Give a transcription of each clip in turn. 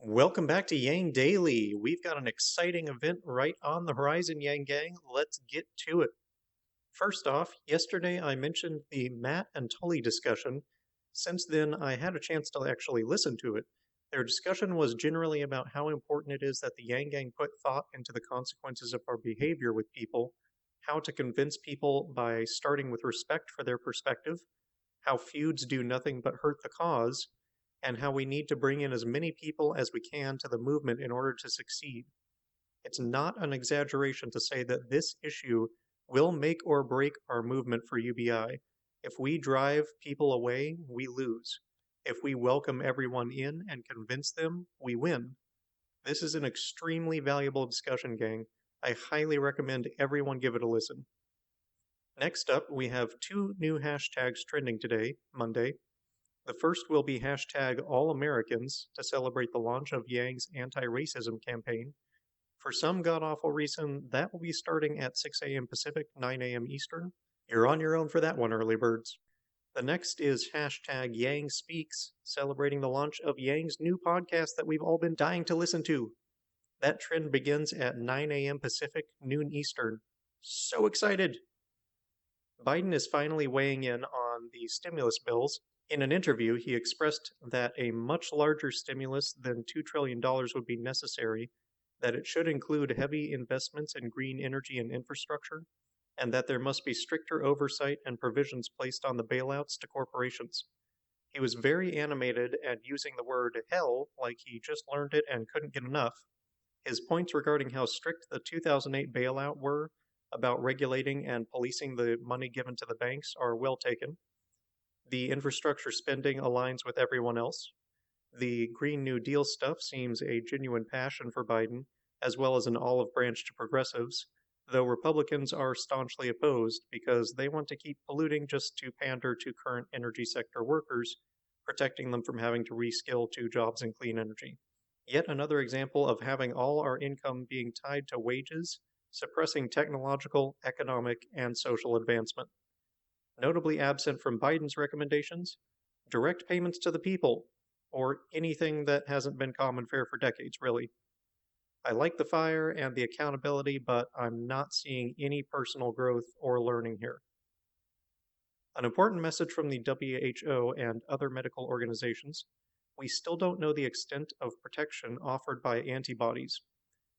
Welcome back to Yang Daily. We've got an exciting event right on the horizon, Yang Gang. Let's get to it. First off, yesterday I mentioned the Matt and Tully discussion. Since then, I had a chance to actually listen to it. Their discussion was generally about how important it is that the Yang Gang put thought into the consequences of our behavior with people, how to convince people by starting with respect for their perspective, how feuds do nothing but hurt the cause, and how we need to bring in as many people as we can to the movement in order to succeed. It's not an exaggeration to say that this issue will make or break our movement for UBI. If we drive people away, we lose. If we welcome everyone in and convince them, we win. This is an extremely valuable discussion, gang. I highly recommend everyone give it a listen. Next up, we have two new hashtags trending today, Monday. The first will be hashtag All Americans to celebrate the launch of Yang's anti-racism campaign. For some god-awful reason, that will be starting at 6 a.m. Pacific, 9 a.m. Eastern. You're on your own for that one, early birds. The next is hashtag Yang Speaks, celebrating the launch of Yang's new podcast that we've all been dying to listen to. That trend begins at 9 a.m. Pacific, noon Eastern. So excited! Biden is finally weighing in on the stimulus bills. In an interview, he expressed that a much larger stimulus than $2 trillion would be necessary, that it should include heavy investments in green energy and infrastructure, and that there must be stricter oversight and provisions placed on the bailouts to corporations. He was very animated and using the word hell like he just learned it and couldn't get enough. His points regarding how strict the 2008 bailout were about regulating and policing the money given to the banks are well taken. The infrastructure spending aligns with everyone else. The Green New Deal stuff seems a genuine passion for Biden, as well as an olive branch to progressives, though Republicans are staunchly opposed because they want to keep polluting just to pander to current energy sector workers, protecting them from having to reskill to jobs in clean energy. Yet another example of having all our income being tied to wages, suppressing technological, economic, and social advancement. Notably absent from Biden's recommendations, direct payments to the people, or anything that hasn't been common fare for decades, really. I like the fire and the accountability, but I'm not seeing any personal growth or learning here. An important message from the WHO and other medical organizations: we still don't know the extent of protection offered by antibodies.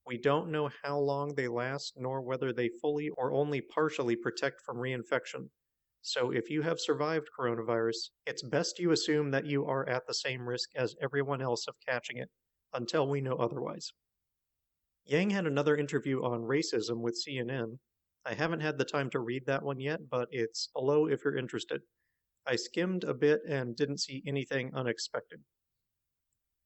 We don't know how long they last, nor whether they fully or only partially protect from reinfection. So if you have survived coronavirus, it's best you assume that you are at the same risk as everyone else of catching it, until we know otherwise. Yang had another interview on racism with CNN. I haven't had the time to read that one yet, but it's below if you're interested. I skimmed a bit and didn't see anything unexpected.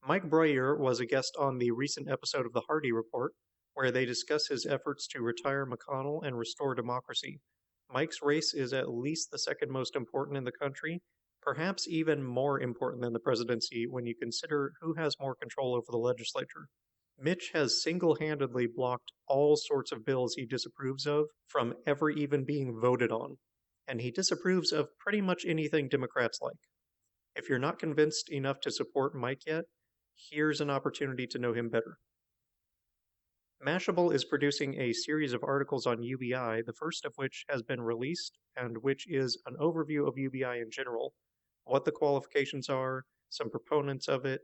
Mike Breuer was a guest on the recent episode of the Heidi Report, where they discuss his efforts to retire McConnell and restore democracy. Mike's race is at least the second most important in the country, perhaps even more important than the presidency when you consider who has more control over the legislature. Mitch has single-handedly blocked all sorts of bills he disapproves of from ever even being voted on, and he disapproves of pretty much anything Democrats like. If you're not convinced enough to support Mike yet, here's an opportunity to know him better. Mashable is producing a series of articles on UBI, the first of which has been released, and which is an overview of UBI in general, what the qualifications are, some proponents of it,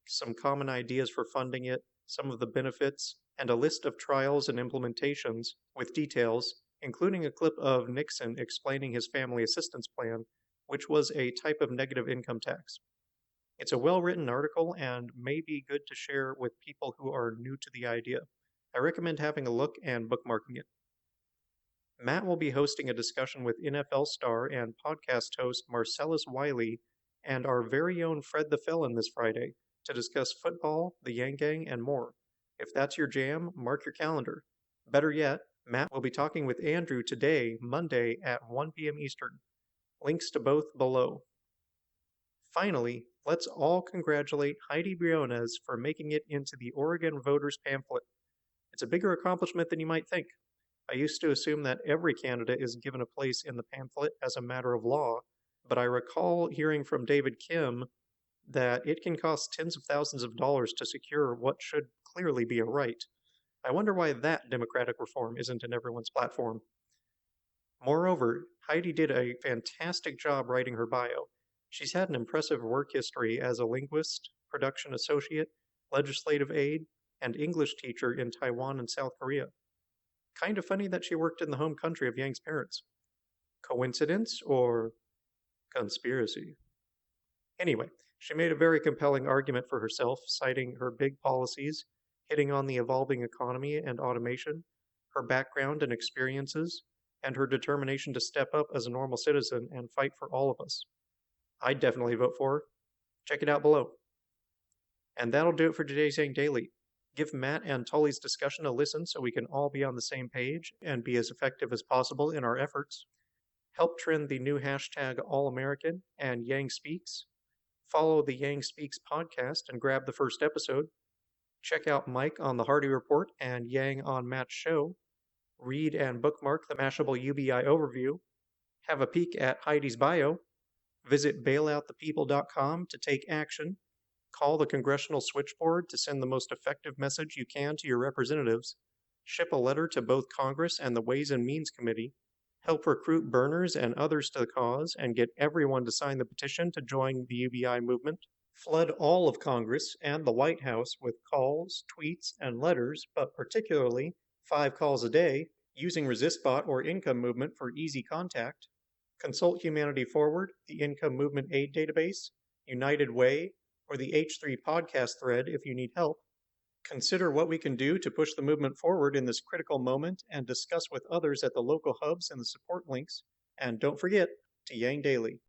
some common ideas for funding it, some of the benefits, and a list of trials and implementations with details, including a clip of Nixon explaining his family assistance plan, which was a type of negative income tax. It's a well-written article and may be good to share with people who are new to the idea. I recommend having a look and bookmarking it. Matt will be hosting a discussion with NFL star and podcast host Marcellus Wiley and our very own Fred the Felon this Friday to discuss football, the YangGang, and more. If that's your jam, mark your calendar. Better yet, Matt will be talking with Andrew today, Monday at 1 p.m. Eastern. Links to both below. Finally, let's all congratulate Heidi Briones for making it into the Oregon Voters Pamphlet. It's a bigger accomplishment than you might think. I used to assume that every candidate is given a place in the pamphlet as a matter of law, but I recall hearing from David Kim that it can cost tens of thousands of dollars to secure what should clearly be a right. I wonder why that democratic reform isn't in everyone's platform. Moreover, Heidi did a fantastic job writing her bio. She's had an impressive work history as a linguist, production associate, legislative aide, and English teacher in Taiwan and South Korea. Kind of funny that she worked in the home country of Yang's parents. Coincidence or conspiracy? Anyway, she made a very compelling argument for herself, citing her big policies, hitting on the evolving economy and automation, her background and experiences, and her determination to step up as a normal citizen and fight for all of us. I'd definitely vote for her. Check it out below. And that'll do it for today's Yang Daily. Give Matt and Tully's discussion a listen so we can all be on the same page and be as effective as possible in our efforts. Help trend the new hashtag AllAmerican and Yang Speaks. Follow the Yang Speaks podcast and grab the first episode. Check out Mike on the Hardy Report and Yang on Matt's show. Read and bookmark the Mashable UBI overview. Have a peek at Heidi's bio. Visit bailoutthepeople.com to take action. Call the Congressional Switchboard to send the most effective message you can to your representatives. Ship a letter to both Congress and the Ways and Means Committee. Help recruit burners and others to the cause and get everyone to sign the petition to join the UBI movement. Flood all of Congress and the White House with calls, tweets, and letters, but particularly 5 calls a day, using ResistBot or Income Movement for easy contact. Consult Humanity Forward, the Income Movement Aid Database, United Way, or the H3 podcast thread if you need help. Consider what we can do to push the movement forward in this critical moment and discuss with others at the local hubs and the support links. And don't forget to Yang Daily.